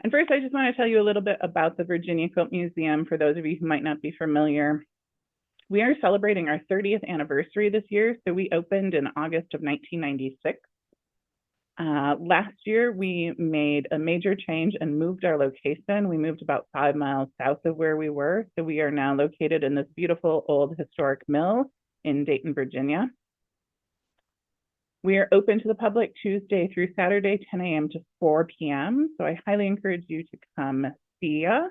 And first, I just want to tell you a little bit about the Virginia Quilt Museum for those of you who might not be familiar. We are celebrating our 30th anniversary this year, so we opened in August of 1996. Last year, we made a major change and moved our location. We moved about 5 miles south of where we were, so we are now located in this beautiful old historic mill in Dayton, Virginia. We are open to the public Tuesday through Saturday, 10 a.m. to 4 p.m. So I highly encourage you to come see us.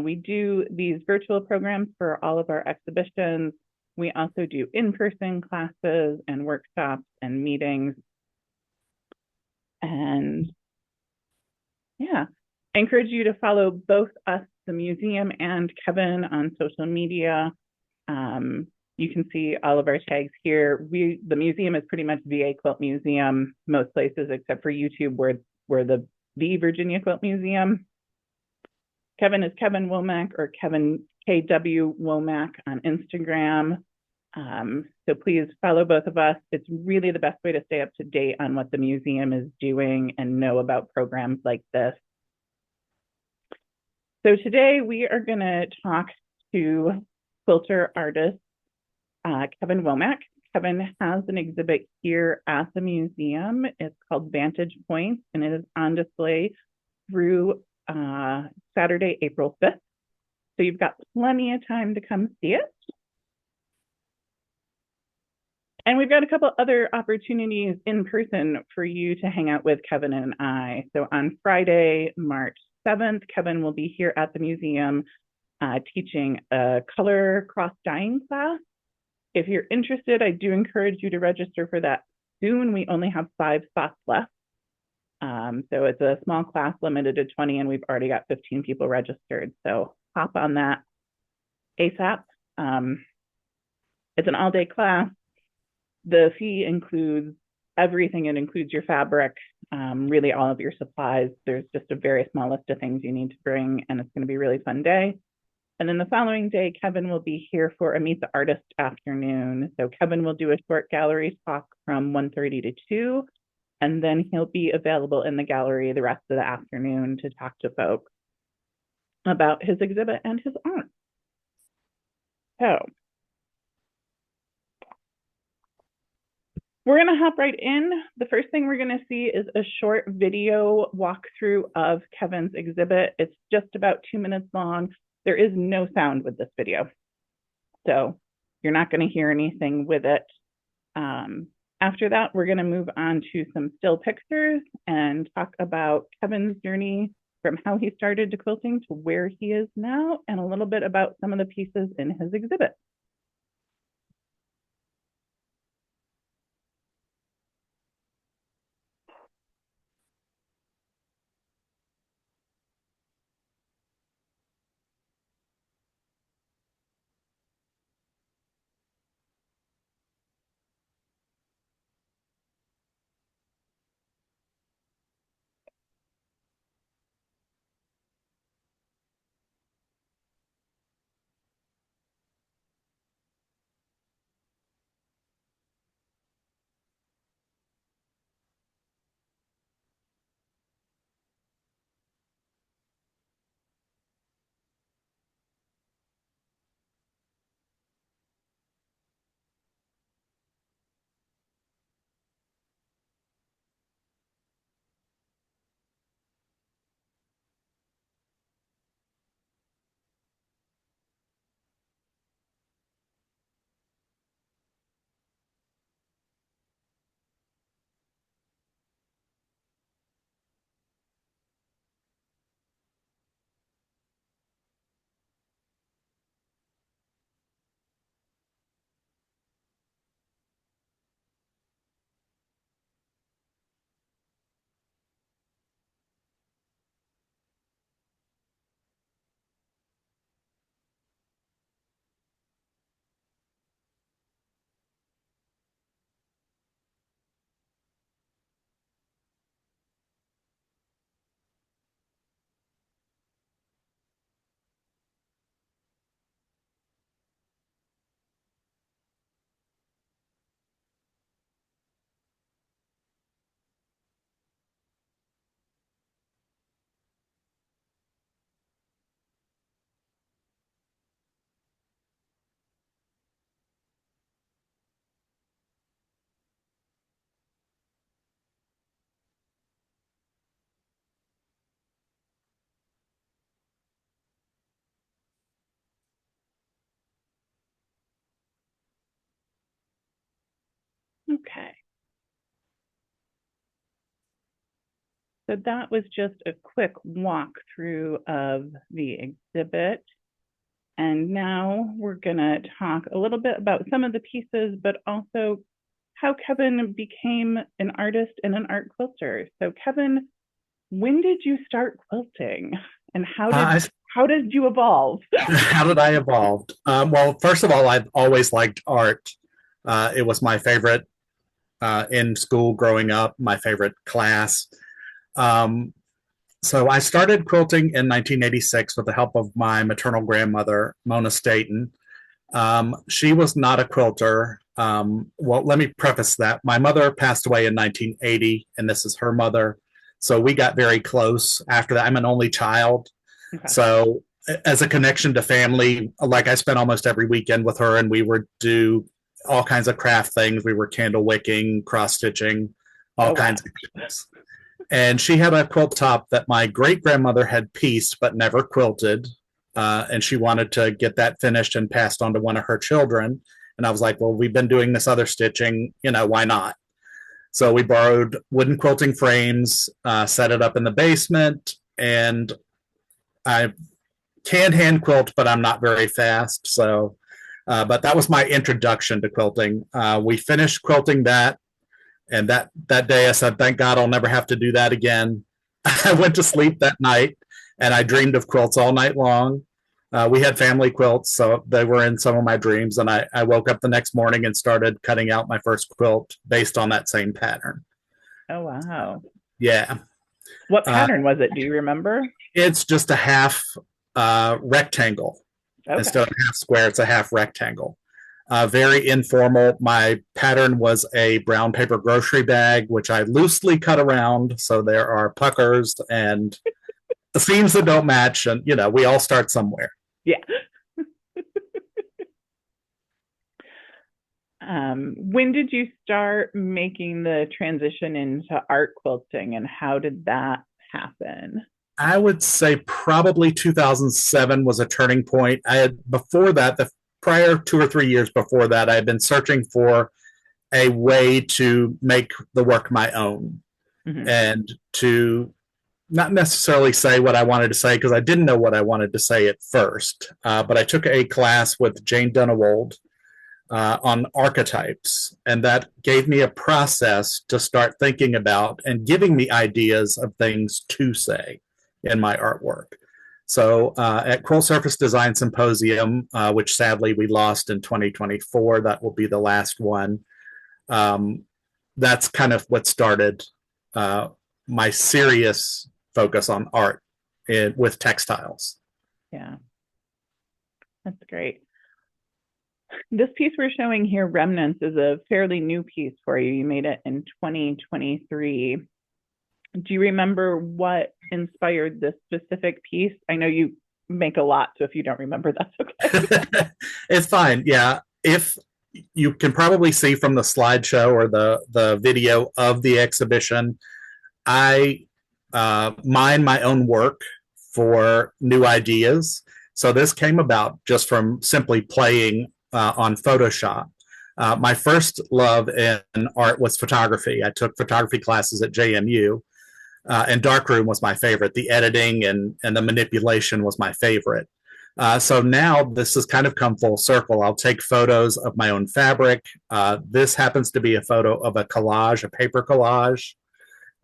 We do these virtual programs for all of our exhibitions. We also do in-person classes and workshops and meetings. And yeah, I encourage you to follow both us, the museum, and Kevin on social media. You can see all of our tags here. The museum is pretty much VA Quilt Museum, most places except for YouTube, where the Virginia Quilt Museum. Kevin is Kevin Womack, or Kevin KW Womack on Instagram. So please follow both of us. It's really the best way to stay up to date on what the museum is doing and know about programs like this. So today we are going to talk to quilter artist Kevin Womack. Kevin has an exhibit here at the museum. It's called Vantage Points, and it is on display through Saturday, April 5th. So you've got plenty of time to come see it. And we've got a couple other opportunities in person for you to hang out with Kevin and I. So on Friday, March 7th, Kevin will be here at the museum teaching a color cross dyeing class. If you're interested, I do encourage you to register for that soon. We only have 5 spots left. So it's a small class limited to 20, and we've already got 15 people registered. So hop on that ASAP. It's an all-day class. The fee includes everything. It includes your fabric, really all of your supplies. There's just a very small list of things you need to bring, and it's going to be a really fun day. And then the following day, Kevin will be here for a Meet the Artist afternoon. So Kevin will do a short gallery talk from 1:30 to 2, and then he'll be available in the gallery the rest of the afternoon to talk to folks about his exhibit and his art. So we're going to hop right in. The first thing we're going to see is a short video walkthrough of Kevin's exhibit. It's just about 2 minutes long. There is no sound with this video, so you're not going to hear anything with it. After that, we're going to move on to some still pictures and talk about Kevin's journey from how he started to quilting to where he is now, and a little bit about some of the pieces in his exhibit. Okay. So that was just a quick walkthrough of the exhibit. And now we're going to talk a little bit about some of the pieces, but also how Kevin became an artist and an art quilter. So Kevin, when did you start quilting and I, how did you evolve? how did I evolve? Well, first of all, I've always liked art. It was my favorite in school growing up, my favorite class. Um, so I started quilting in 1986 with the help of my maternal grandmother, Mona Staten. She was not a quilter. Well, let me preface that. My mother passed away in 1980, and this is her mother. So we got very close after that. I'm an only child. Okay. So, as a connection to family, like I spent almost every weekend with her, and we would do all kinds of craft things. We were candle wicking, cross stitching, all Oh, wow. kinds of things. And she had a quilt top that my great grandmother had pieced but never quilted. And she wanted to get that finished and passed on to one of her children. And I was like, well, we've been doing this other stitching, why not? So we borrowed wooden quilting frames, set it up in the basement, and I can hand quilt, but I'm not very fast. So, but that was my introduction to quilting. We finished quilting that, and that day I said, "Thank God I'll never have to do that again." I went to sleep that night, and I dreamed of quilts all night long. We had family quilts, so they were in some of my dreams. And I woke up the next morning and started cutting out my first quilt based on that same pattern. Oh, wow. Yeah, What uh, pattern was it? Do you remember? it's just a half rectangle Okay. instead of half square. It's a half rectangle. Very informal. My pattern was a brown paper grocery bag, which I loosely cut around. So there are puckers and the seams that don't match. And, we all start somewhere. Yeah. When did you start making the transition into art quilting and how did that happen? I would say probably 2007 was a turning point. I had before that, the prior 2 or 3 years before that, I had been searching for a way to make the work my own Mm-hmm. and to not necessarily say what I wanted to say because I didn't know what I wanted to say at first. But I took a class with Jane Dunnewold on archetypes, and that gave me a process to start thinking about and giving me ideas of things to say in my artwork. So at Quilt Surface Design Symposium, which sadly we lost in 2024, that will be the last one. Um, that's kind of what started uh, my serious focus on art with textiles. Yeah, that's great. This piece we're showing here, Remnants, is a fairly new piece for you. You made it in 2023. Do you remember what inspired this specific piece? I know you make a lot, so if you don't remember, that's okay. It's fine. Yeah. If you can probably see from the slideshow or the video of the exhibition, I mine my own work for new ideas. So this came about just from simply playing on Photoshop. My first love in art was photography. I took photography classes at JMU, and darkroom was my favorite. The editing and the manipulation was my favorite. So now this has kind of come full circle. I'll take photos of my own fabric. This happens to be a photo of a collage, a paper collage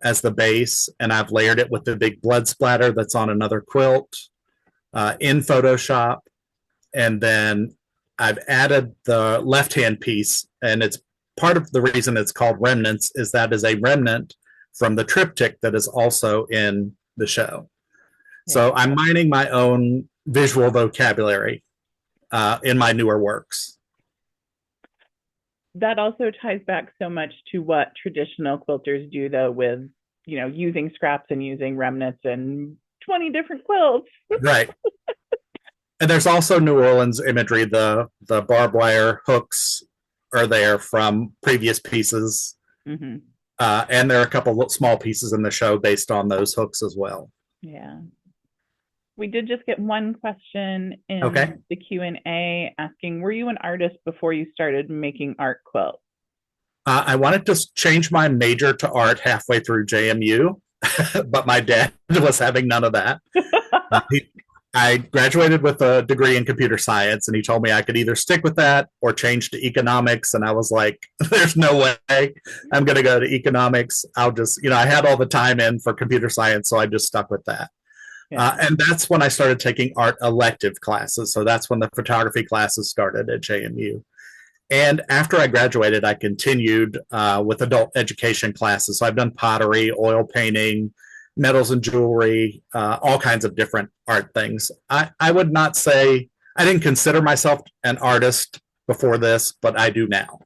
as the base, and I've layered it with the big blood splatter that's on another quilt in Photoshop. And then I've added the left hand piece, and it's part of the reason it's called Remnants is that is a remnant from the triptych that is also in the show. Yeah. So I'm mining my own visual vocabulary in my newer works. That also ties back so much to what traditional quilters do, though, with using scraps and using remnants and 20 different quilts. Right. And there's also New Orleans imagery. The barbed wire hooks are there from previous pieces. Mm-hmm. And there are a couple of small pieces in the show based on those hooks as well. Yeah. We did just get one question Okay. in the Q&A asking, were you an artist before you started making art quilts? I wanted to change my major to art halfway through JMU, but my dad was having none of that. He, I graduated with a degree in computer science, and he told me I could either stick with that or change to economics. And I was like, there's no way I'm going to go to economics. I'll just, I had all the time in for computer science, so I just stuck with that. Yeah. And that's when I started taking art elective classes. So that's when the photography classes started at JMU. And after I graduated, I continued with adult education classes. So I've done pottery, oil painting, metals and jewelry, all kinds of different art things. I would not say, I didn't consider myself an artist before this, but I do now.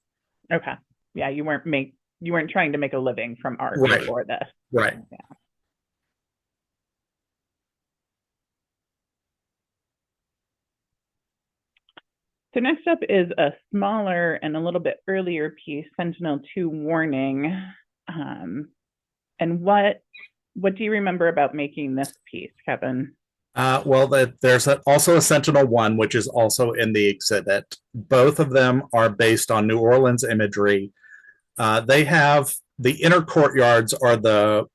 Okay. Yeah, you weren't trying to make a living from art Right. before this. Right. Yeah. So next up is a smaller and a little bit earlier piece, Sentinel-2 Warning. And what do you remember about making this piece, Kevin? Well, there's also a Sentinel-1, which is also in the exhibit. Both of them are based on New Orleans imagery. They have the inner courtyards are the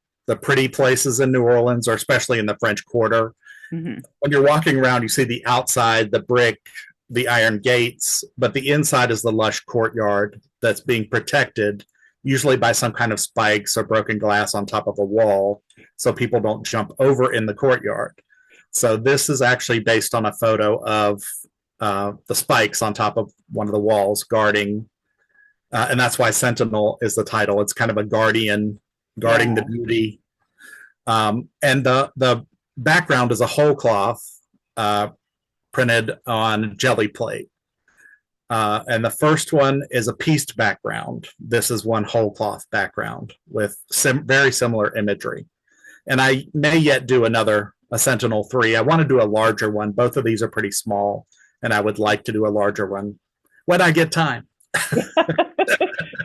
pretty places in New Orleans, or especially in the French Quarter. Mm-hmm. When you're walking around, you see the outside, the brick, the iron gates, but the inside is the lush courtyard that's being protected, usually by some kind of spikes or broken glass on top of a wall, so people don't jump over in the courtyard. So this is actually based on a photo of the spikes on top of one of the walls guarding, and that's why Sentinel is the title. It's kind of a guardian guarding the beauty. And the background is a whole cloth printed on jelly plate. And the first one is a pieced background. This is one whole cloth background with very similar imagery. And I may yet do a Sentinel-3. I want to do a larger one. Both of these are pretty small, and I would like to do a larger one when I get time.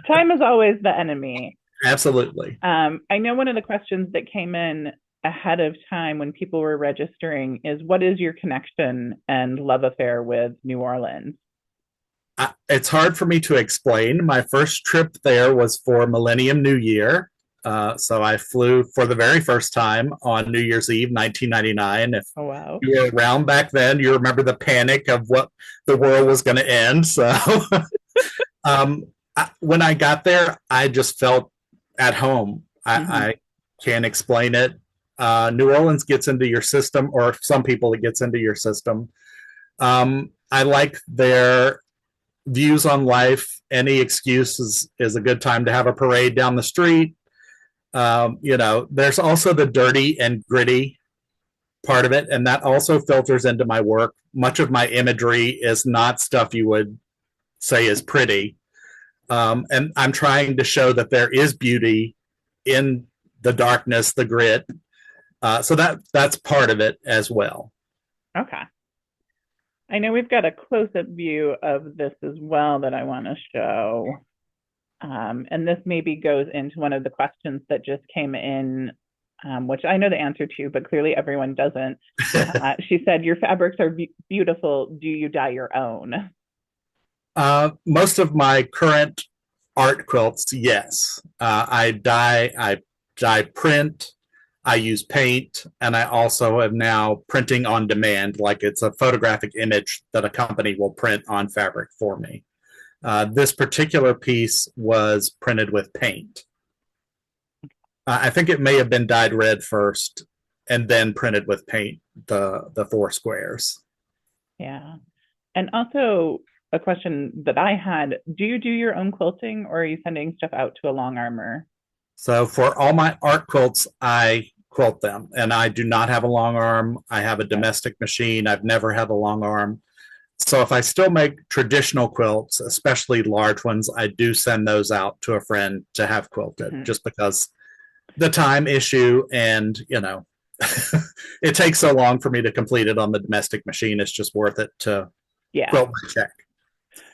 Time is always the enemy. Absolutely. I know one of the questions that came in ahead of time when people were registering is, what is your connection and love affair with New Orleans? It's hard for me to explain. My first trip there was for Millennium New Year. So I flew for the very first time on New Year's Eve, 1999. If wow. you were around back then, you remember the panic of what the world was going to end. So when I got there, I just felt at home. I can't explain it. New Orleans gets into your system, or some people, it gets into your system. I like their views on life. Any excuse is a good time to have a parade down the street. There's also the dirty and gritty part of it, and that also filters into my work. Much of my imagery is not stuff you would say is pretty. And I'm trying to show that there is beauty in the darkness, the grit. So that's part of it as well. Okay. I know we've got a close-up view of this as well that I want to show. And this maybe goes into one of the questions that just came in, which I know the answer to, but clearly everyone doesn't. She said, your fabrics are beautiful. Do you dye your own? Most of my current art quilts, yes. I dye print, I use paint, and I also am now printing on demand, like it's a photographic image that a company will print on fabric for me. This particular piece was printed with paint. I think it may have been dyed red first and then printed with paint, the 4 squares. Yeah. And also a question that I had, do you do your own quilting, or are you sending stuff out to a long armor? So for all my art quilts, I quilt them, and I do not have a long arm. I have a domestic machine. I've never had a long arm. So if I still make traditional quilts, especially large ones, I do send those out to a friend to have quilted, just because the time issue, and it takes so long for me to complete it on the domestic machine. It's just worth it to quilt my check.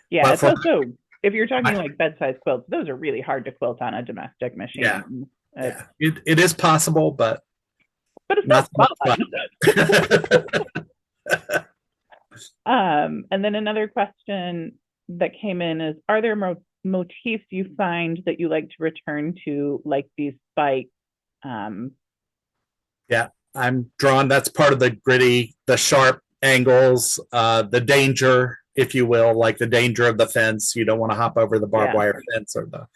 Yeah, but it's also, if you're talking like bed-size quilts, those are really hard to quilt on a domestic machine. Yeah, it is possible, but it's not fun. And then another question that came in is, are there motifs you find that you like to return to, like these spikes? Um, Yeah, I'm drawn. That's part of the gritty, the sharp angles, the danger, if you will, like the danger of the fence. You don't want to hop over the barbed yeah, wire fence or the.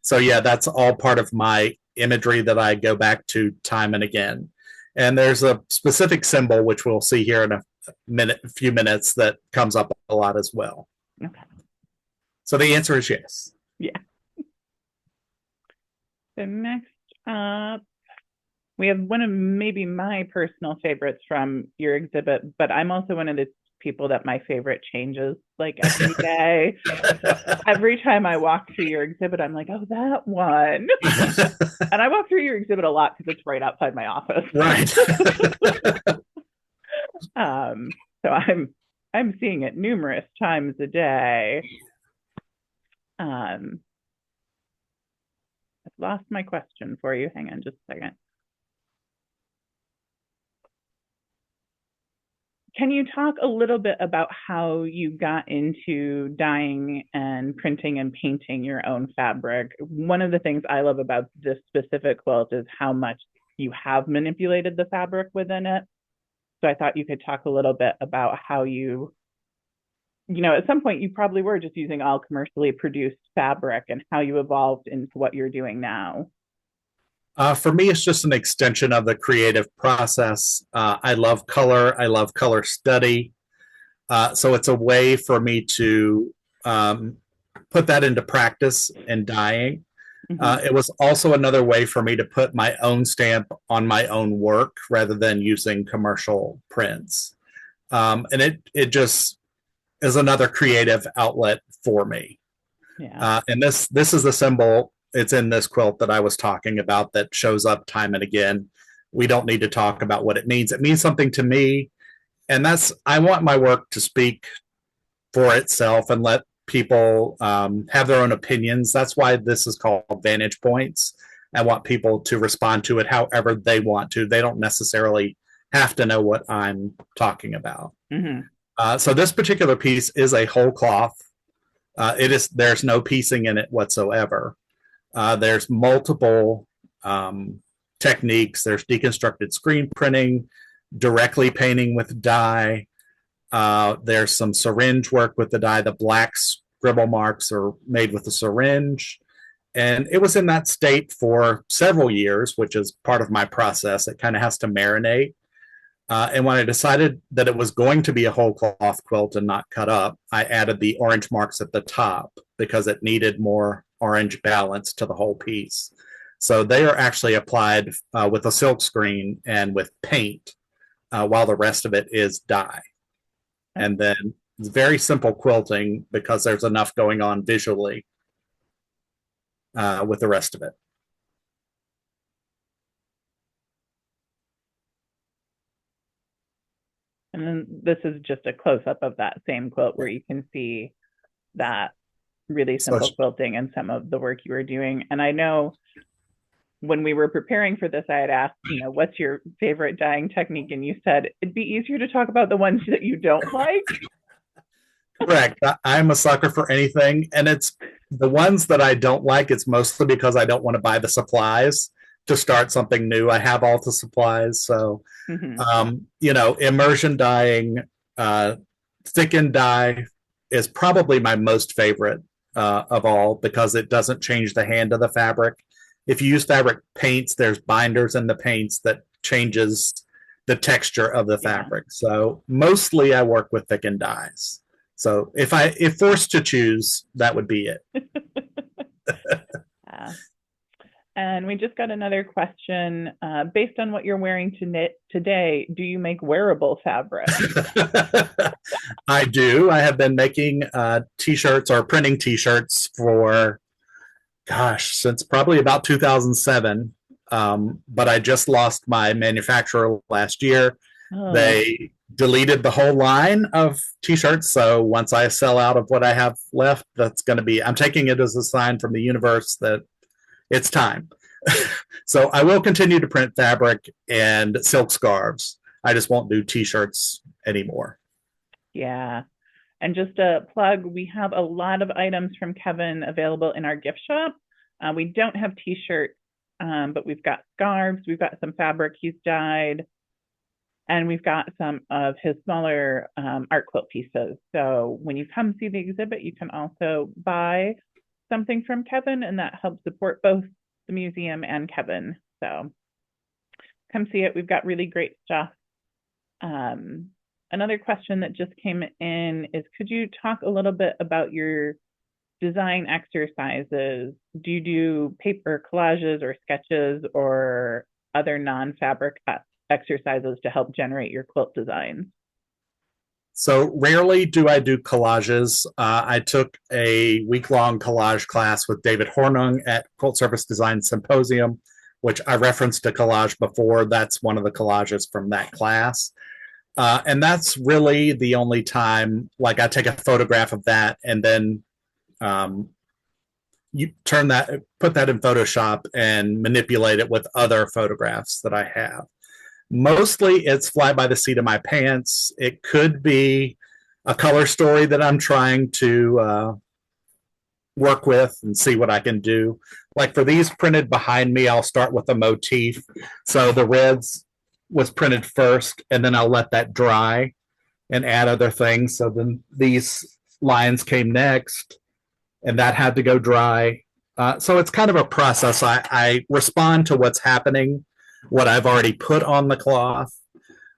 So yeah, that's all part of my imagery that I go back to time and again. And there's a specific symbol which we'll see here in a few minutes that comes up a lot as well. okay, So the answer is yes. yeah. So next up, we have one of maybe my personal favorites from your exhibit, but I'm also one of the people that my favorite changes like every day. Every time I walk through your exhibit, I'm like, oh, that one. And I walk through your exhibit a lot because it's right outside my office. Right. So I'm seeing it numerous times a day. I've lost my question for you. Hang on just a second. Can you talk a little bit about how you got into dyeing and printing and painting your own fabric? One of the things I love about this specific quilt is how much you have manipulated the fabric within it. So I thought you could talk a little bit about how at some point you probably were just using all commercially produced fabric and how you evolved into what you're doing now. For me, it's just an extension of the creative process. I love color. I love color study. So it's a way for me to put that into practice in dyeing. It was also another way for me to put my own stamp on my own work rather than using commercial prints. And it just is another creative outlet for me. Yeah. And this is the symbol. It's in this quilt that I was talking about that shows up time and again. We don't need to talk about what it means. It means something to me. And I want my work to speak for itself and let people have their own opinions. That's why this is called Vantage Points. I want people to respond to it however they want to. They don't necessarily have to know what I'm talking about. Mm-hmm. So this particular piece is a whole cloth. There's no piecing in it whatsoever. There's multiple techniques. There's deconstructed screen printing, directly painting with dye. There's some syringe work with the dye. The black scribble marks are made with a syringe. And it was in that state for several years, which is part of my process. It kind of has to marinate. And when I decided that it was going to be a whole cloth quilt and not cut up, I added the orange marks at the top because it needed more orange balance to the whole piece. So they are actually applied with a silk screen and with paint, while the rest of it is dye. And then it's very simple quilting because there's enough going on visually with the rest of it. And then this is just a close up of that same quilt where you can see that really simple quilting and some of the work you were doing. And I know when we were preparing for this, I had asked, what's your favorite dyeing technique? And you said it'd be easier to talk about the ones that you don't like. Correct. I'm a sucker for anything. And it's the ones that I don't like, it's mostly because I don't want to buy the supplies to start something new. I have all the supplies. So, immersion dyeing, thickened dye is probably my most favorite of all because it doesn't change the hand of the fabric. If you use fabric paints, there's binders in the paints that changes the texture of the fabric. So mostly I work with thickened dyes. So if forced to choose, that would be it. And we just got another question. Based on what you're wearing today, do you make wearable fabric? I do. I have been making t-shirts or printing t-shirts for, since probably about 2007. But I just lost my manufacturer last year. Oh. They deleted the whole line of t-shirts. So once I sell out of what I have left, I'm taking it as a sign from the universe that it's time. So I will continue to print fabric and silk scarves. I just won't do t-shirts anymore. Yeah. And just a plug, we have a lot of items from Kevin available in our gift shop. We don't have t-shirts, but we've got scarves, we've got some fabric he's dyed, and we've got some of his smaller art quilt pieces. So when you come see the exhibit, you can also buy something from Kevin, and that helps support both the museum and Kevin. So come see it. We've got really great stuff. Another question that just came in is, could you talk a little bit about your design exercises? Do you do paper collages or sketches or other non-fabric exercises to help generate your quilt designs? So rarely do I do collages. I took a week-long collage class with David Hornung at Quilt Service Design Symposium, which I referenced a collage before. That's one of the collages from that class. And that's really the only time, like I take a photograph of that and then you put that in Photoshop and manipulate it with other photographs that I have. Mostly it's fly by the seat of my pants. It could be a color story that I'm trying to work with and see what I can do. Like for these printed behind me, I'll start with a motif. So the reds was printed first, and then I'll let that dry and add other things. So then these lines came next, and that had to go dry. So it's kind of a process. I respond to what's happening, what I've already put on the cloth.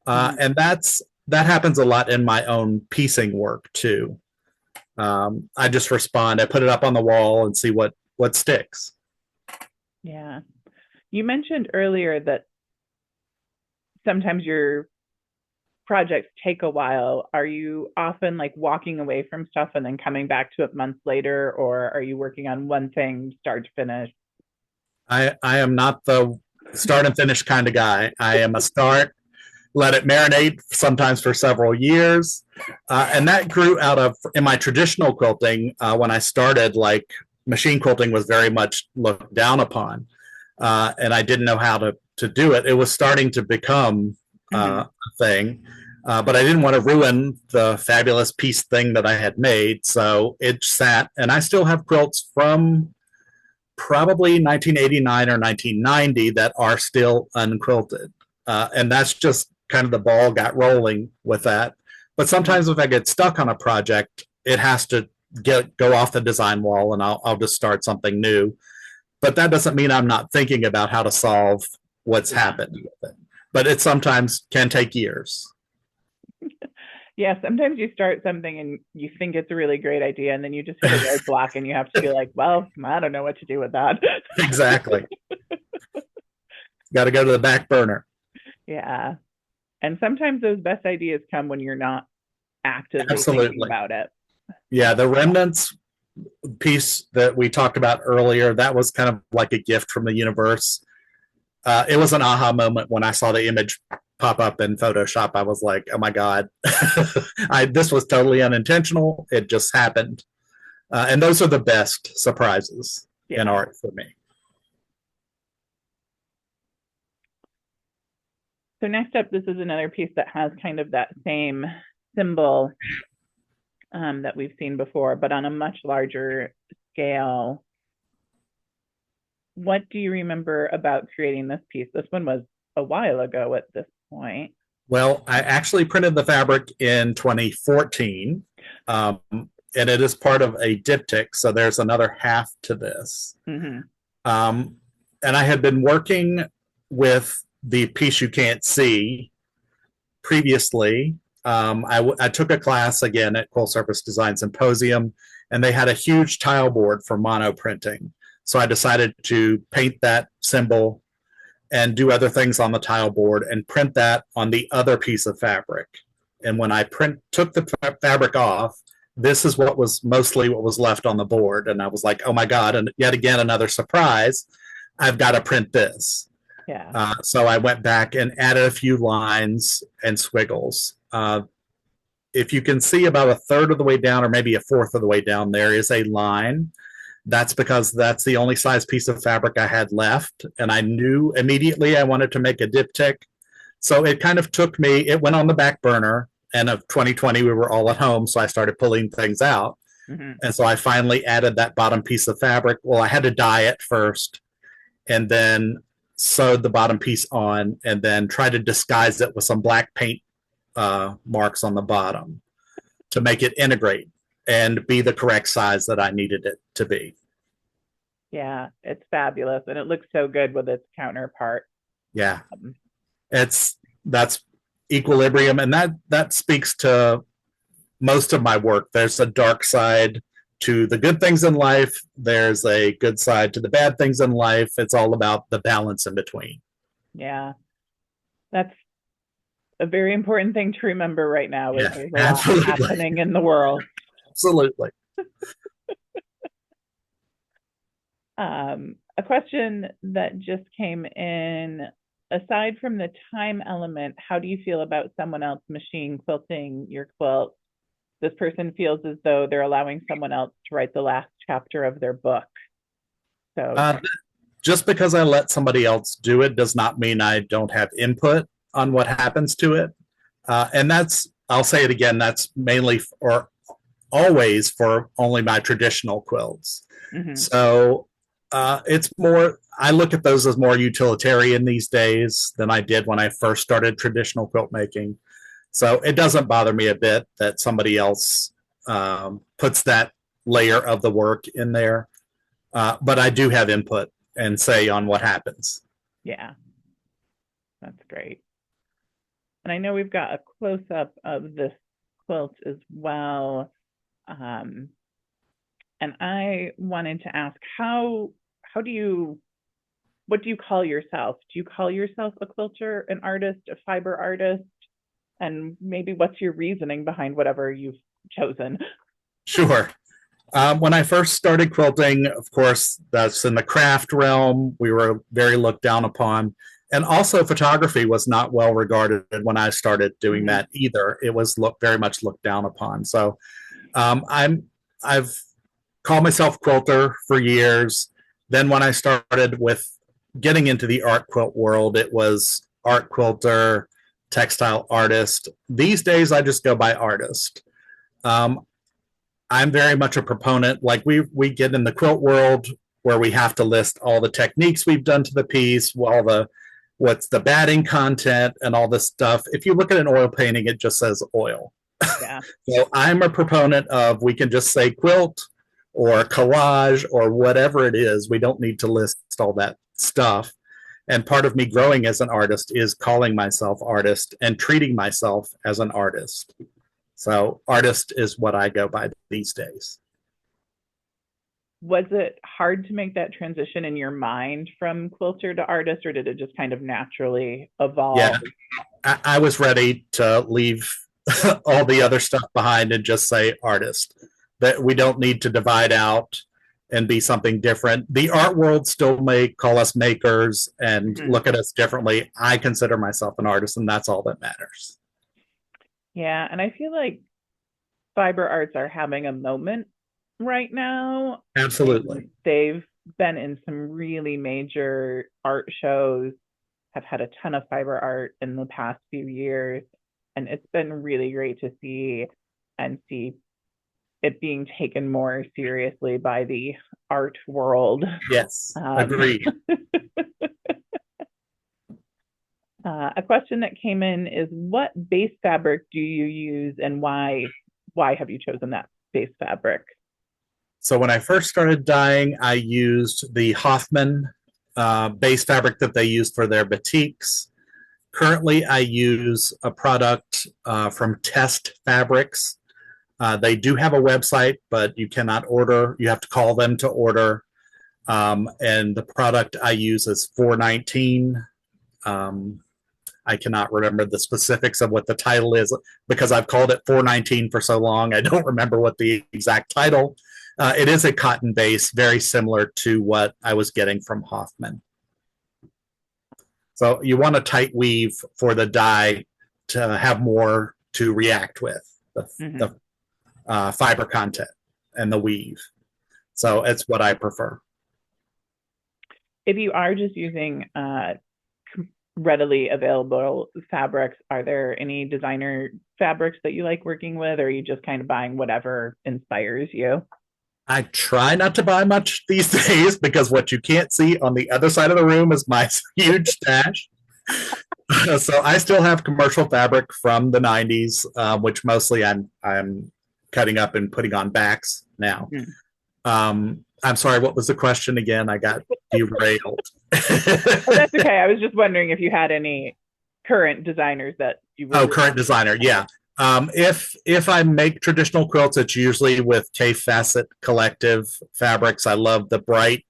And that happens a lot in my own piecing work too. I just respond. I put it up on the wall and see what sticks. Yeah. You mentioned earlier that sometimes your projects take a while. Are you often like walking away from stuff and then coming back to it months later, or are you working on one thing start to finish? I am not the start and finish kind of guy. I am a start, let it marinate sometimes for several years. And that grew out of, in my traditional quilting, when I started, like machine quilting was very much looked down upon. And I didn't know how to do it. It was starting to become a thing. But I didn't want to ruin the fabulous piece thing that I had made. So it sat, and I still have quilts from probably 1989 or 1990 that are still unquilted. And that's just kind of the ball got rolling with that. But sometimes if I get stuck on a project, it has to go off the design wall, and I'll just start something new. But that doesn't mean I'm not thinking about how to solve what's happened with it. But it sometimes can take years. Yeah, sometimes you start something and you think it's a really great idea, and then you just hit a roadblock and you have to be like, well, I don't know what to do with that. Exactly. Got to go to the back burner. Yeah. And sometimes those best ideas come when you're not actively thinking about it. Yeah, the remnants piece that we talked about earlier, that was kind of like a gift from the universe. It was an aha moment when I saw the image pop up in Photoshop. I was like, oh my God, this was totally unintentional. It just happened. And those are the best surprises in art for me. So next up, this is another piece that has kind of that same symbol that we've seen before, but on a much larger scale. What do you remember about creating this piece? This one was a while ago at this point. Well, I actually printed the fabric in 2014, and it is part of a diptych, so there's another half to this. And I had been working with the piece you can't see previously. I took a class again at Quilt Service Design Symposium, and they had a huge tile board for mono printing. So I decided to paint that symbol and do other things on the tile board and print that on the other piece of fabric. And when I took the fabric off, this is what was mostly what was left on the board. And I was like, oh my God, and yet again, another surprise. I've got to print this. Yeah. So I went back and added a few lines and squiggles. If you can see about a third of the way down, or maybe a fourth of the way down, there is a line. That's because that's the only size piece of fabric I had left. And I knew immediately I wanted to make a diptych. So it kind of took me, it went on the back burner end of 2020, we were all at home, so I started pulling things out. Hmm. And so I finally added that bottom piece of fabric. Well, I had to dye it first and then sewed the bottom piece on and then tried to disguise it with some black paint marks on the bottom to make it integrate and be the correct size that I needed it to be. Yeah, it's fabulous, and it looks so good with its counterpart. Yeah, Um, that's equilibrium, and that speaks to most of my work. There's a dark side to the good things in life. There's a good side to the bad things in life. It's all about the balance in between. yeah, that's a very important thing to remember right now. Is Yeah, there's a lot absolutely, happening in the world. absolutely. A question that just came in, aside from the time element, how do you feel about someone else machine quilting your quilt? This person feels as though they're allowing someone else to write the last chapter of their book. So, Just because I let somebody else do it does not mean I don't have input on what happens to it. And that's, I'll say it again, that's mainly or always for only my traditional quilts. mhm. So it's more, I look at those as more utilitarian these days than I did when I first started traditional quilt making. So it doesn't bother me a bit that somebody else puts that layer of the work in there. But I do have input and say on what happens. Yeah, that's great. And I know we've got a close up of this quilt as well. Um, and I wanted to ask how do you what do you call yourself? Do you call yourself a quilter, an artist, a fiber artist? And maybe what's your reasoning behind whatever you've chosen? Sure. When I first started quilting, of course, that's in the craft realm. We were very looked down upon. And also, photography was not well regarded when I started doing Mhm. that either. It was very much looked down upon. So I've called myself quilter for years. Then when I started with getting into the art quilt world, it was art quilter, textile artist. These days, I just go by artist. Um, I'm very much a proponent. Like we get in the quilt world where we have to list all the techniques we've done to the piece, all the what's the batting content and all this stuff. If you look at an oil painting, it just says oil. Yeah. So I'm a proponent of we can just say quilt or collage or whatever it is. We don't need to list all that stuff. And part of me growing as an artist is calling myself artist and treating myself as an artist. So artist is what I go by these days. Was it hard to make that transition in your mind from quilter to artist, or did it just kind of naturally evolve? Yeah, I was ready to leave all the other stuff behind and just say artist. That we don't need to divide out and be something different. The art world still may call us makers and Mhm. look at us differently. I consider myself an artist, and that's all that matters. Yeah, and I feel like fiber arts are having a moment right now. Absolutely. They've been in some really major art shows, have had a ton of fiber art in the past few years, and it's been really great to see and see it being taken more seriously by the art world. Yes, Um, agreed. a question that came in is, what base fabric do you use, and why have you chosen that base fabric? So when I first started dyeing, I used the Hoffman base fabric that they used for their batiks. Currently, I use a product from Test Fabrics. They do have a website, but you cannot order. You have to call them to order. And the product I use is 419. I cannot remember the specifics of what the title is because I've called it 419 for so long. I don't remember what the exact title. It is a cotton base, very similar to what I was getting from Hoffman. So you want a tight weave for the dye to have more to react with Mm-hmm. the fiber content and the weave. So it's what I prefer. If you are just using readily available fabrics. Are there any designer fabrics that you like working with, or are you just kind of buying whatever inspires you? I try not to buy much these days because what you can't see on the other side of the room is my huge stash. So I still have commercial fabric from the 90s, which mostly I'm cutting up and putting on backs now. Mm-hmm. I'm sorry, what was the question again? I got derailed. Oh, that's okay. I was just wondering if you had any current designers that you were. Oh, current designer, yeah. If I make traditional quilts, it's usually with K Facet Collective fabrics. I love the bright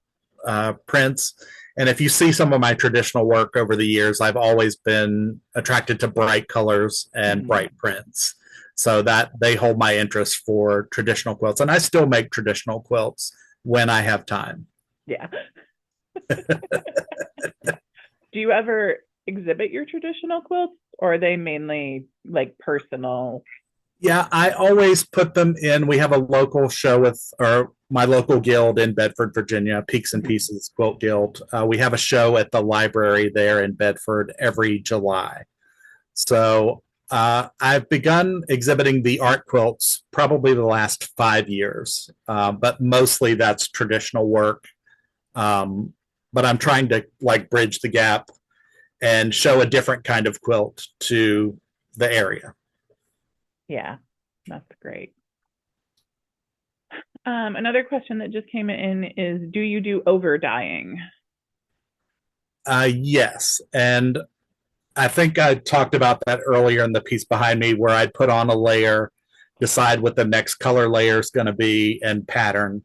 prints. And if you see some of my traditional work over the years, I've always been attracted to bright colors and bright prints. So that they hold my interest for traditional quilts. And I still make traditional quilts when I have time. Yeah. Do you ever exhibit your traditional quilts, or are they mainly like personal? Yeah, I always put them in. We have a local show with, or my local guild in Bedford, Virginia, Peaks and Pieces Quilt Guild. We have a show at the library there in Bedford every July. So I've begun exhibiting the art quilts probably the last 5 years, but mostly that's traditional work. But I'm trying to like bridge the gap and show a different kind of quilt to the area. Yeah, that's great. Another question that just came in is, do you do over dyeing? Yes, and I think I talked about that earlier in the piece behind me, where I'd put on a layer, decide what the next color layer is going to be, and pattern.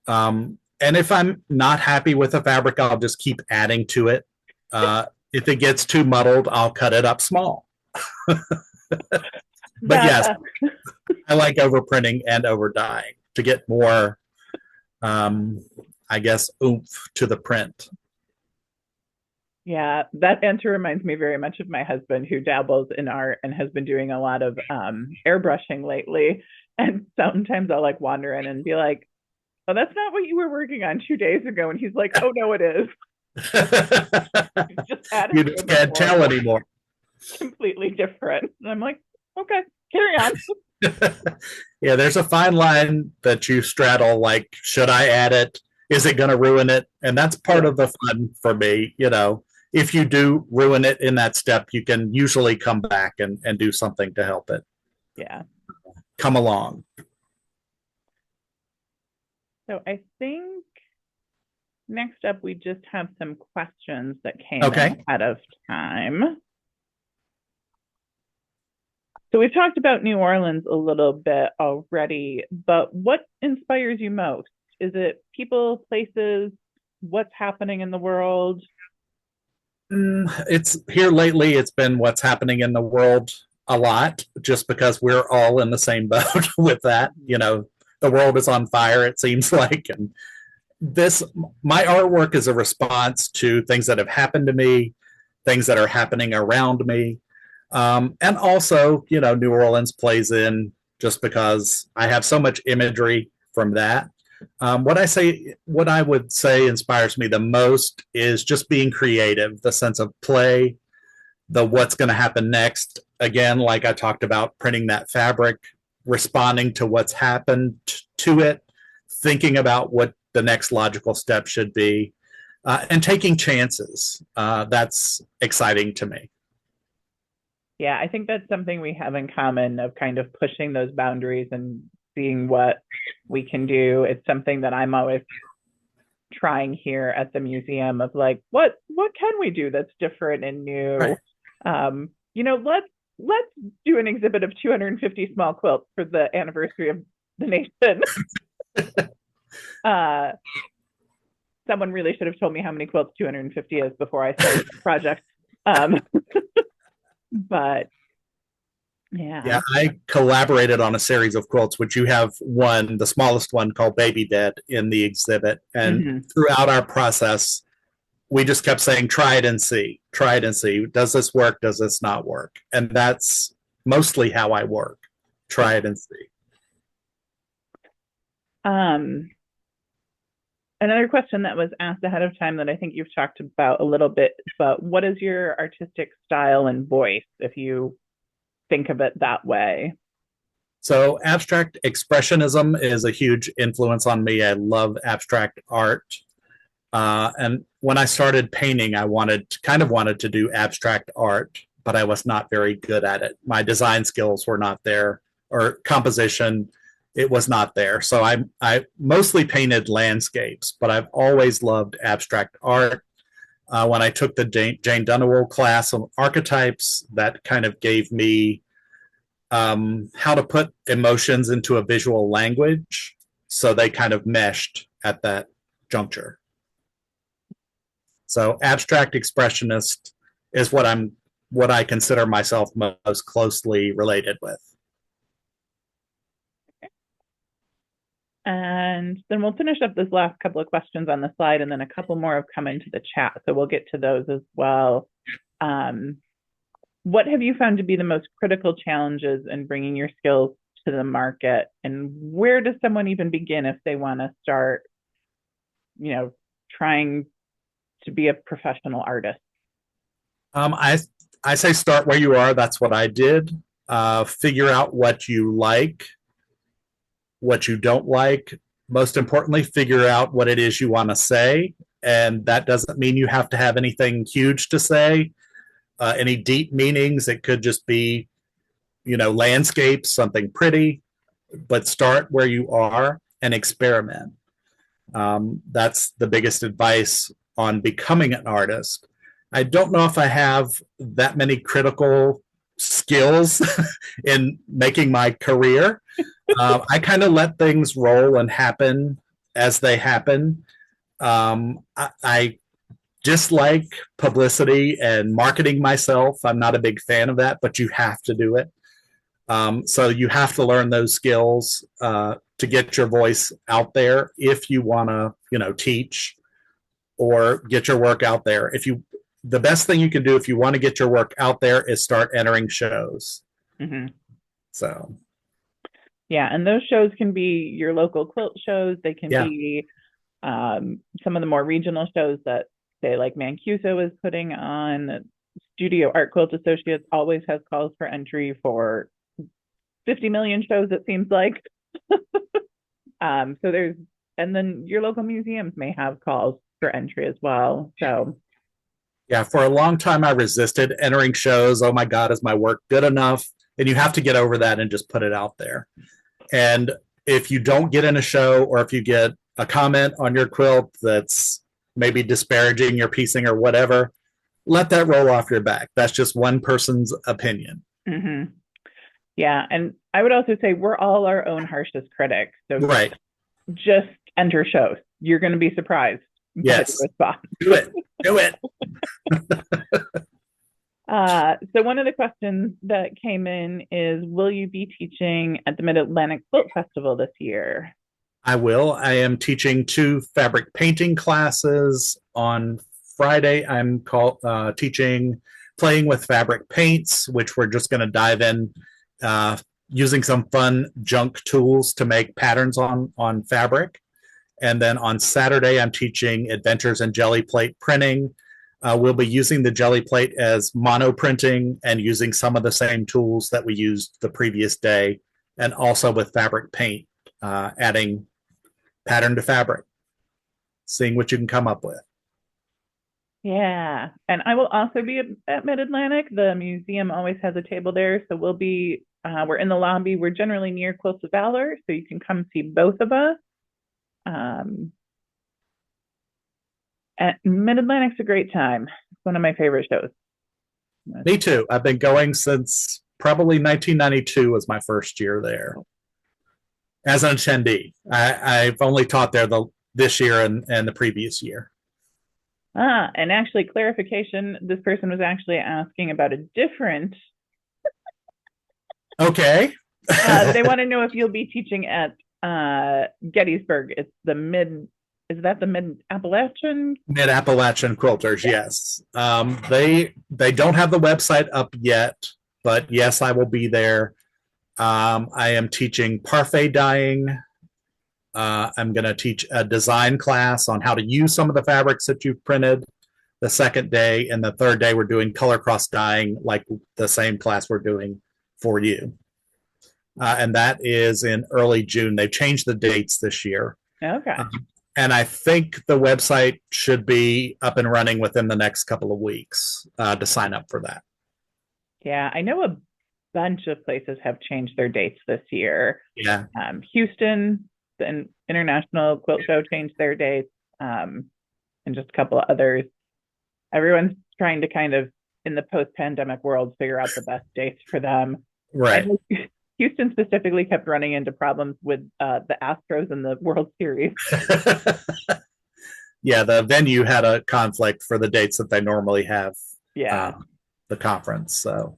And if I'm not happy with the fabric, I'll just keep adding to it. If it gets too muddled, I'll cut it up small. But yes, I like overprinting and over dyeing to get more, I guess, oomph to the print. Yeah, that answer reminds me very much of my husband, who dabbles in art and has been doing a lot of airbrushing lately. And sometimes I'll like wander in and be like, "Oh, that's not what you were working on 2 days ago." And he's like, "Oh no, it is." You just can't tell anymore. Completely different. And I'm like, okay, carry on. Yeah, there's a fine line that you straddle. Like, should I add it? Is it going to ruin it? And that's part of the fun for me. You know, if you do ruin it in that step, you can usually come back and do something to help it. Yeah. Come along. So I think next up, we just have some questions that came in ahead of time. So we've talked about New Orleans a little bit already, but what inspires you most? Is it people, places, what's happening in the world? It's here lately. It's been what's happening in the world a lot, just because we're all in the same boat with that. You know, the world is on fire, it seems like. And my artwork is a response to things that have happened to me, things that are happening around me. And also, you know, New Orleans plays in just because I have so much imagery from that. What I would say inspires me the most is just being creative, the sense of play, the what's going to happen next. Again, like I talked about, printing that fabric, responding to what's happened to it, thinking about what the next logical step should be, and taking chances. That's exciting to me. Yeah, I think that's something we have in common, of kind of pushing those boundaries and seeing what we can do. It's something that I'm always trying here at the museum, of like, what can we do that's different and new? Right. You know, let's do an exhibit of 250 small quilts for the anniversary of the nation. Someone really should have told me how many quilts 250 is before I started the project. But yeah, I collaborated on a series of quilts, which you have one, the smallest one, called Baby Bed, in the exhibit. And throughout our process, we just kept saying, try it and see. Does this work? Does this not work? And that's mostly how I work. Try it and see. Another question that was asked ahead of time that I think you've talked about a little bit, but what is your artistic style and voice, if you think of it that way? So abstract expressionism is a huge influence on me. I love abstract art. And when I started painting, I wanted to do abstract art, but I was not very good at it. My design skills were not there, or composition, it was not there. So I mostly painted landscapes, but I've always loved abstract art. When I took the Jane Dunaway class on archetypes, that kind of gave me how to put emotions into a visual language. So they kind of meshed at that juncture. So abstract expressionist is what I consider myself most closely related with. And then we'll finish up this last couple of questions on the slide, and then a couple more have come into the chat, so we'll get to those as well. What have you found to be the most critical challenges in bringing your skills to the market, and where does someone even begin if they want to start, trying to be a professional artist? I say start where you are. That's what I did. Figure out what you like, what you don't like. Most importantly, figure out what it is you want to say. And that doesn't mean you have to have anything huge to say, any deep meanings. It could just be, landscapes, something pretty, but start where you are and experiment. That's the biggest advice on becoming an artist. I don't know if I have that many critical skills in making my career. I kind of let things roll and happen as they happen. I dislike publicity and marketing myself. I'm not a big fan of that, but you have to do it. So you have to learn those skills to get your voice out there if you want to, teach or get your work out there. The best thing you can do if you want to get your work out there is start entering shows. Mm-hmm. So. Yeah, and those shows can be your local quilt shows. They can be some of the more regional shows that, say, like Mancuso is putting on. Studio Art Quilt Associates always has calls for entry for 50 million shows, it seems like. And then your local museums may have calls for entry as well. So. Yeah, for a long time I resisted entering shows. Oh my God, is my work good enough? And you have to get over that and just put it out there. And if you don't get in a show, or if you get a comment on your quilt that's maybe disparaging your piecing or whatever, let that roll off your back. That's just one person's opinion. Mm-hmm. Yeah, and I would also say we're all our own harshest critics. So right. Just enter shows. You're going to be surprised. Yes. Do it. Do it. So one of the questions that came in is, will you be teaching at the Mid-Atlantic Quilt Festival this year? I will. I am teaching 2 fabric painting classes. On Friday, I'm teaching playing with fabric paints, which we're just going to dive in using some fun junk tools to make patterns on fabric. And then on Saturday, I'm teaching adventures in jelly plate printing. We'll be using the jelly plate as mono printing and using some of the same tools that we used the previous day, and also with fabric paint, adding pattern to fabric, seeing what you can come up with. Yeah, and I will also be at Mid-Atlantic. The museum always has a table there, so we're in the lobby. We're generally near Quilts of Valor, so you can come see both of us. Mid-Atlantic's a great time. It's one of my favorite shows. Me too. I've been going since probably 1992 was my first year there as an attendee. I've only taught there this year and the previous year. And actually, clarification, this person was actually asking about a different. Okay. They want to know if you'll be teaching at Gettysburg. It's is that the Mid-Appalachian? Mid-Appalachian Quilters, yes. They don't have the website up yet, but yes, I will be there. I am teaching parfait dyeing, I'm going to teach a design class on how to use some of the fabrics that you've printed the second day. And the third day, we're doing color cross dyeing, like the same class we're doing for you. And that is in early June. They've changed the dates this year. Okay. And I think the website should be up and running within the next couple of weeks to sign up for that. Yeah, I know a bunch of places have changed their dates this year. Yeah. Houston, the International Quilt Show changed their dates, and just a couple of others. Everyone's trying to kind of, in the post-pandemic world, figure out the best dates for them. Right. Houston specifically kept running into problems with the Astros in the World Series. Yeah, the venue had a conflict for the dates that they normally have. Yeah. The conference. So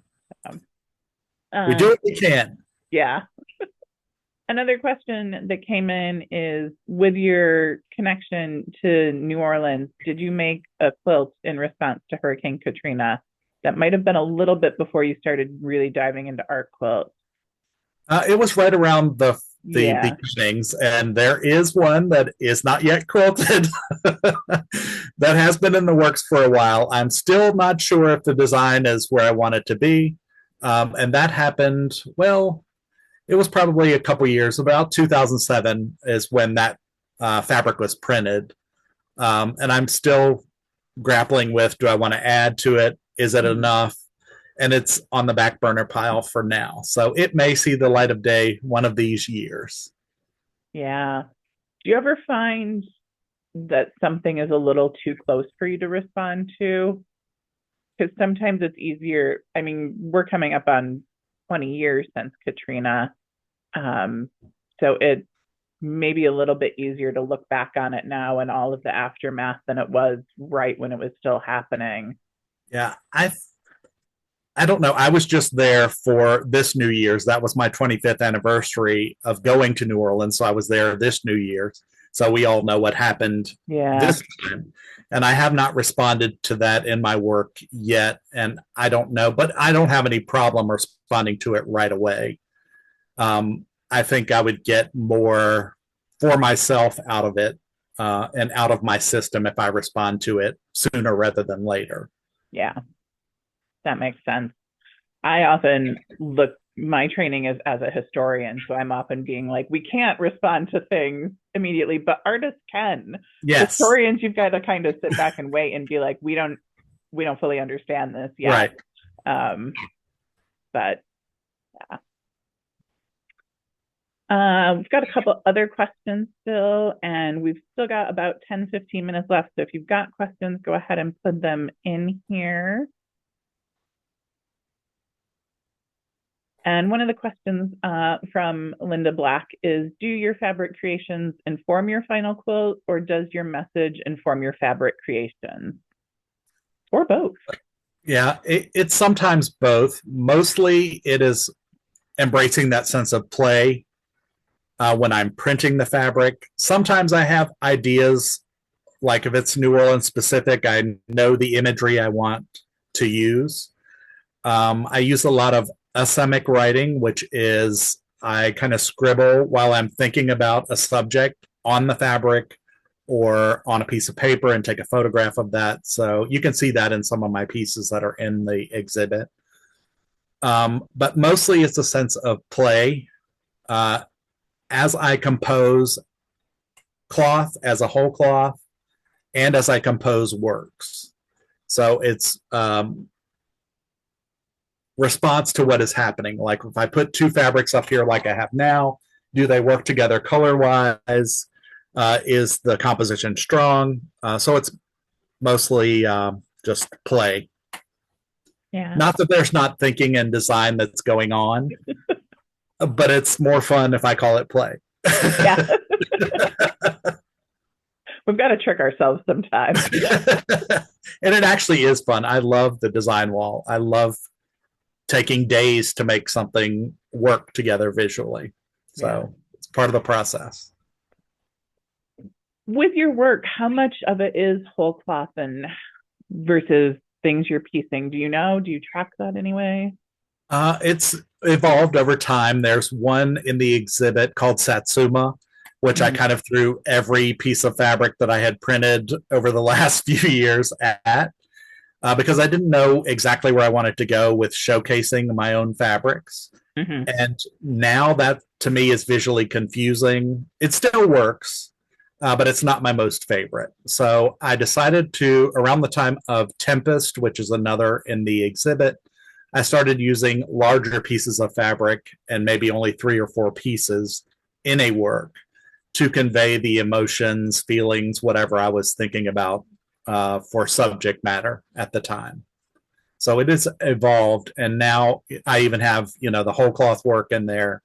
we do what we can. Yeah. Another question that came in is, with your connection to New Orleans, did you make a quilt in response to Hurricane Katrina? That might have been a little bit before you started really diving into art quilts. It was right around the beginnings, and there is one that is not yet quilted that has been in the works for a while. I'm still not sure if the design is where I want it to be. And that happened, well, it was probably a couple years, about 2007 is when that fabric was printed. And I'm still grappling with, do I want to add to it? Is it enough? And it's on the back burner pile for now. So it may see the light of day one of these years. Yeah. Do you ever find that something is a little too close for you to respond to? Because sometimes it's easier. I mean, we're coming up on 20 years since Katrina. So it may be a little bit easier to look back on it now and all of the aftermath than it was right when it was still happening. Yeah, I don't know. I was just there for this New Year's. That was my 25th anniversary of going to New Orleans. So I was there this New Year's. So we all know what happened this time. And I have not responded to that in my work yet. And I don't know, but I don't have any problem responding to it right away. I think I would get more for myself out of it and out of my system if I respond to it sooner rather than later. Yeah. That makes sense. I often look, my training is as a historian, so I'm often being like, we can't respond to things immediately, but artists can. Yes. Historians, you've got to kind of sit back and wait and be like, we don't fully understand this yet. Right. But yeah. We've got a couple other questions still, and we've still got about 10-15 minutes left. So if you've got questions, go ahead and put them in here. And one of the questions from Linda Black is, do your fabric creations inform your final quilt, or does your message inform your fabric creations? Or both? Yeah, it's sometimes both. Mostly it is embracing that sense of play when I'm printing the fabric. Sometimes I have ideas, like if it's New Orleans specific, I know the imagery I want to use. I use a lot of asemic writing, which is I kind of scribble while I'm thinking about a subject on the fabric or on a piece of paper and take a photograph of that. So you can see that in some of my pieces that are in the exhibit. But mostly it's a sense of play. As I compose cloth as a whole cloth and as I compose works. So it's response to what is happening. Like if I put two fabrics up here like I have now, do they work together color-wise? Is the composition strong? So it's mostly just play. Yeah. Not that there's not thinking and design that's going on, but it's more fun if I call it play. Yeah. We've got to trick ourselves sometimes. And it actually is fun. I love the design wall. I love taking days to make something work together visually. So it's part of the process. With your work, how much of it is whole cloth and versus things you're piecing? Do you know? Do you track that anyway? It's evolved over time. There's one in the exhibit called Satsuma, which I Mhm. kind of threw every piece of fabric that I had printed over the last few years at, because I didn't know exactly where I wanted to go with showcasing my own fabrics. Mhm. And now that to me is visually confusing. It still works, but it's not my most favorite. So I decided to, around the time of Tempest, which is another in the exhibit, I started using larger pieces of fabric and maybe only 3 or 4 pieces in a work to convey the emotions, feelings, whatever I was thinking about for subject matter at the time. So it is evolved, and now I even have the whole cloth work in there.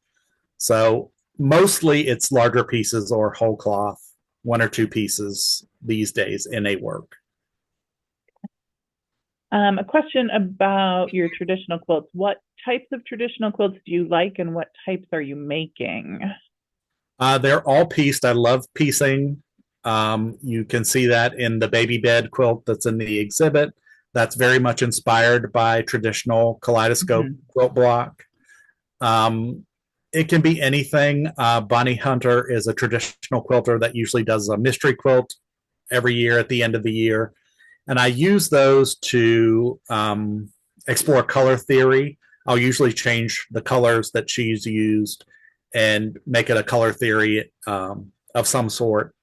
So mostly it's larger pieces or whole cloth, 1 or 2 pieces these days in a work. A question about your traditional quilts. What types of traditional quilts do you like, and what types are you making? They're all pieced. I love piecing. You can see that in the baby bed quilt that's in the exhibit. That's very much inspired by traditional kaleidoscope Mhm. quilt block. Um, it can be anything. Bonnie Hunter is a traditional quilter that usually does a mystery quilt every year at the end of the year. And I use those to explore color theory. I'll usually change the colors that she's used and make it a color theory of some sort,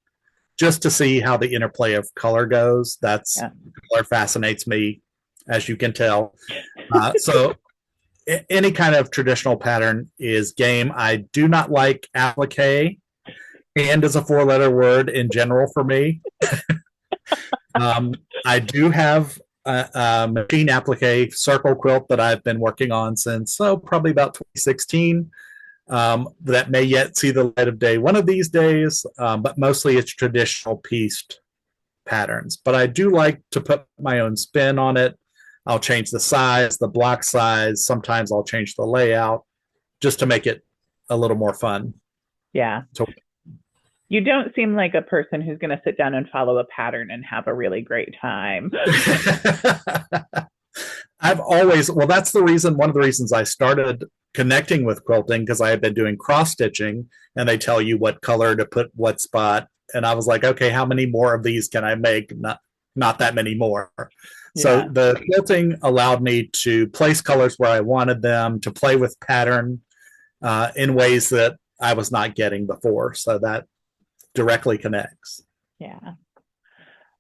just to see how the interplay of color goes. That's Yeah. color fascinates me, as you can tell. So any kind of traditional pattern is game. I do not like applique. And is a 4-letter word in general for me. I do have a machine applique circle quilt that I've been working on since probably about 2016. That may yet see the light of day one of these days, but mostly it's traditional pieced patterns. But I do like to put my own spin on it. I'll change the size, the block size. Sometimes I'll change the layout just to make it a little more fun. Yeah. To You don't seem like a person who's going to sit down and follow a pattern and have a really great time. I've always, well, that's the reason, one of the reasons I started connecting with quilting, because I had been doing cross stitching and they tell you what color to put what spot. And I was like, okay, how many more of these can I make? Not that many more. So Yeah. the quilting allowed me to place colors where I wanted them, to play with pattern in ways that I was not getting before. So that directly connects. Yeah.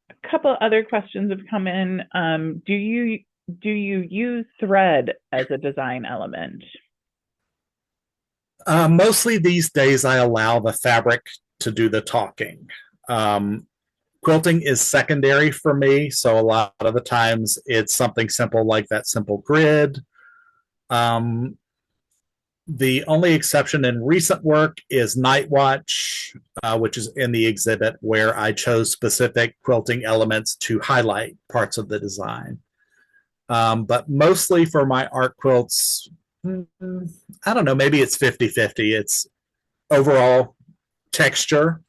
A couple other questions have come in. Do you use thread as a design element? Mostly these days, I allow the fabric to do the talking. Um, Quilting is secondary for me, so a lot of the times it's something simple like that simple grid. Um, the only exception in recent work is Night Watch, which is in the exhibit, where I chose specific quilting elements to highlight parts of the design. But mostly for my art quilts, I don't know, maybe it's 50-50. It's overall texture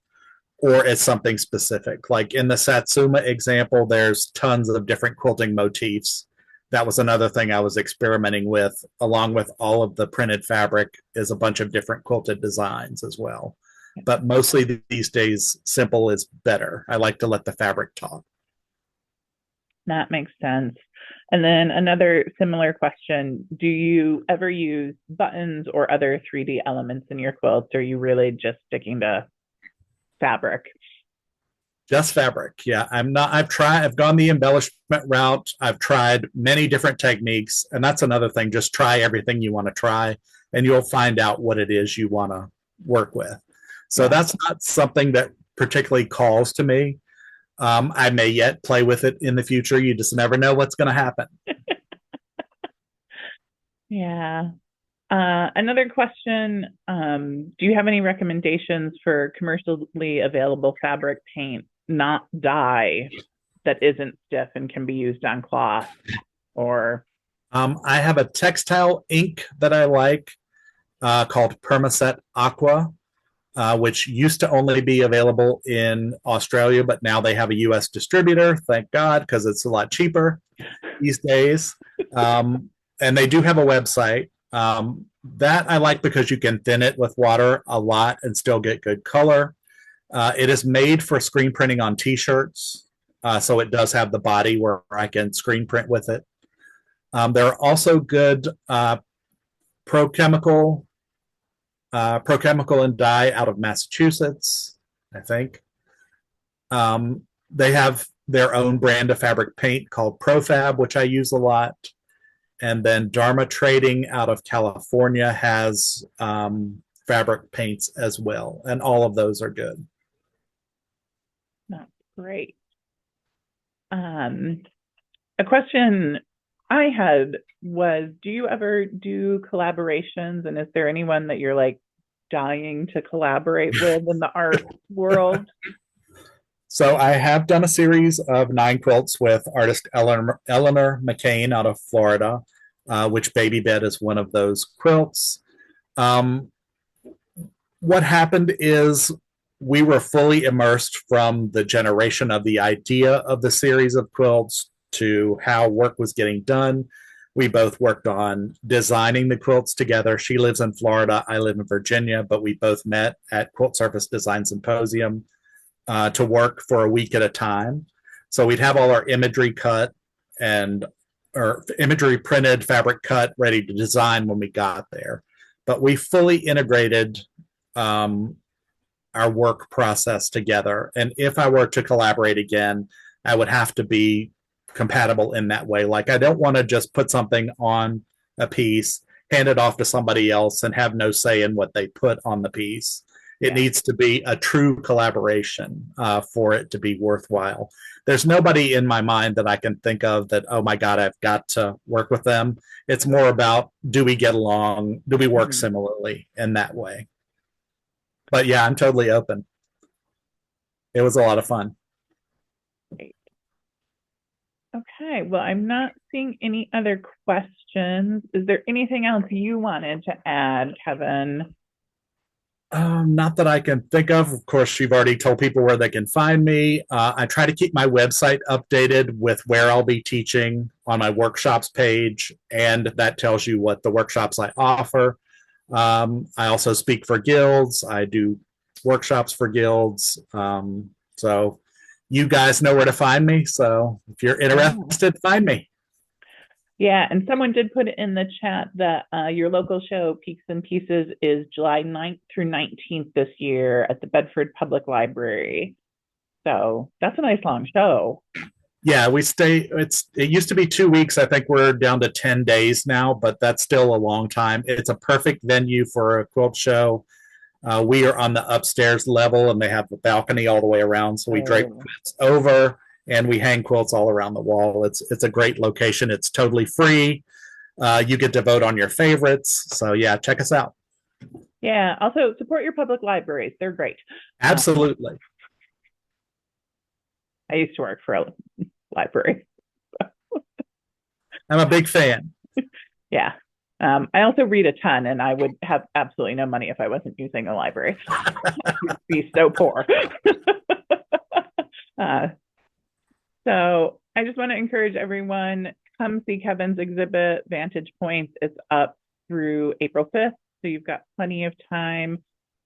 or it's something specific. Like in the Satsuma example, there's tons of different quilting motifs. That was another thing I was experimenting with, along with all of the printed fabric, is a bunch of different quilted designs as well. But mostly these days, simple is better. I like to let the fabric talk. That makes sense. And then another similar question, do you ever use buttons or other 3D elements in your quilts? Or are you really just sticking to fabric? Just fabric. Yeah, I've gone the embellishment route. I've tried many different techniques. And that's another thing. Just try everything you want to try, and you'll find out what it is you want to work with. So Yeah. that's not something that particularly calls to me. I may yet play with it in the future. You just never know what's going to happen. Yeah. Another question, do you have any recommendations for commercially available fabric paint, not dye, that isn't stiff and can be used on cloth? Or I have a textile ink that I like called Permaset Aqua, which used to only be available in Australia, but now they have a US distributor, thank God, because it's a lot cheaper these days. And they do have a website. That I like because you can thin it with water a lot and still get good color. It is made for screen printing on t-shirts. So it does have the body where I can screen print with it. There are also good Pro Chemical and Dye out of Massachusetts, I think. They have their own brand of fabric paint called ProFab, which I use a lot. And then Dharma Trading out of California has fabric paints as well. And all of those are good. That's great. A question I had was, do you ever do collaborations? And is there anyone that you're like dying to collaborate with in the art world? So I have done a series of 9 quilts with artist Eleanor McCain out of Florida, which Baby Bed is one of those quilts. What happened is we were fully immersed from the generation of the idea of the series of quilts to how work was getting done. We both worked on designing the quilts together. She lives in Florida, I live in Virginia, but we both met at Quilt Surface Design Symposium to work for a week at a time. So we'd have all our imagery cut and or imagery printed, fabric cut, ready to design when we got there. But we fully integrated our work process together. And if I were to collaborate again, I would have to be compatible in that way. Like I don't want to just put something on a piece, hand it off to somebody else, and have no say in what they put on the piece. It needs to be a true collaboration for it to be worthwhile. There's nobody in my mind that I can think of that, oh my God, I've got to work with them. It's more about, do we get along? Do we work similarly in that way? But yeah, I'm totally open. It was a lot of fun. Great. Okay, well, I'm not seeing any other questions. Is there anything else you wanted to add, Kevin? Not that I can think of. Of course, you've already told people where they can find me. I try to keep my website updated with where I'll be teaching on my workshops page, and that tells you what the workshops I offer. I also speak for guilds. I do workshops for guilds. So you guys know where to find me. So if you're interested, find me. Yeah, and someone did put in the chat that your local show, Peaks and Pieces, is July 9th through 19th this year at the Bedford Public Library. So that's a nice long show. Yeah, we stay. It used to be 2 weeks. I think we're down to 10 days now, but that's still a long time. It's a perfect venue for a quilt show. We are on the upstairs level, and they have the balcony all the way around. So we drape quilts over, and we hang quilts all around the wall. It's a great location. It's totally free. You get to vote on your favorites. So yeah, check us out. Yeah. Also support your public libraries. They're great. Absolutely. I used to work for a library. I'm a big fan. Yeah. I also read a ton, and I would have absolutely no money if I wasn't using a library. I would be so poor. So I just want to encourage everyone, come see Kevin's exhibit, Vantage Points. It's up through April 5th, so you've got plenty of time.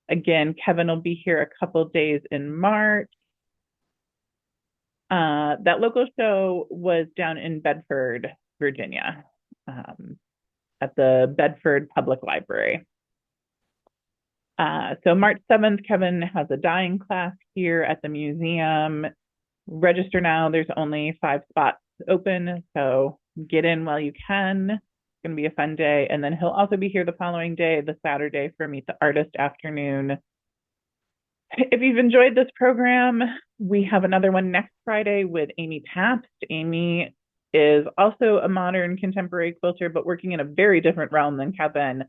Again, Kevin will be here a couple days in March. That local show was down in Bedford, Virginia, at the Bedford Public Library. So March 7th, Kevin has a dyeing class here at the museum. Register now. There's only 5 spots open, so get in while you can. It's going to be a fun day. And then he'll also be here the following day, the Saturday, for Meet the Artist afternoon. If you've enjoyed this program, we have another one next Friday with Amy Pabst. Amy is also a modern contemporary quilter, but working in a very different realm than Kevin.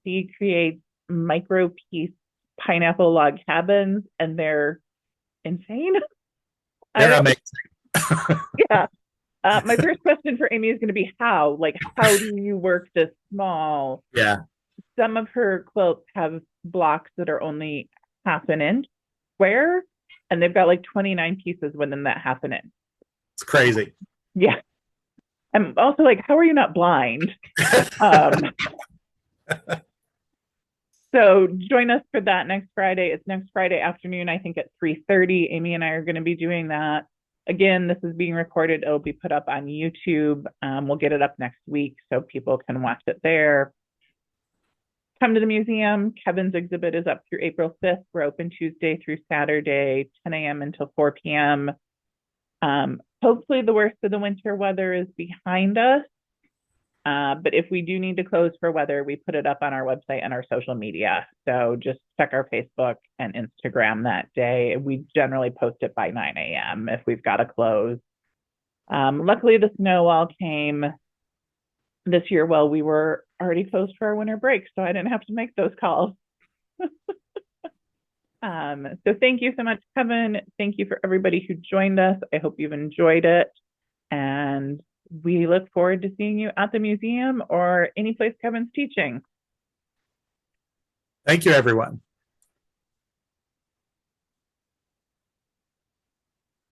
She creates micro piece pineapple log cabins, and they're insane. They're amazing. Yeah. My first question for Amy is going to be how? Like, how do you work this small? Yeah. Some of her quilts have blocks that are only half an inch square, and they've got like 29 pieces within that half an inch. It's crazy. Yeah. I'm also like, how are you not blind? Um, so join us for that next Friday. It's next Friday afternoon, I think at 3:30. Amy and I are going to be doing that. Again, this is being recorded. It'll be put up on YouTube. We'll get it up next week so people can watch it there. Come to the museum. Kevin's exhibit is up through April 5th. We're open Tuesday through Saturday, 10 a.m. until 4 p.m. Hopefully the worst of the winter weather is behind us. But if we do need to close for weather, we put it up on our website and our social media. So just check our Facebook and Instagram that day. We generally post it by 9 a.m. if we've got to close. Luckily, the snow all came this year while we were already closed for our winter break, so I didn't have to make those calls. So thank you so much, Kevin. Thank you for everybody who joined us. I hope you've enjoyed it. And we look forward to seeing you at the museum or any place Kevin's teaching. Thank you, everyone.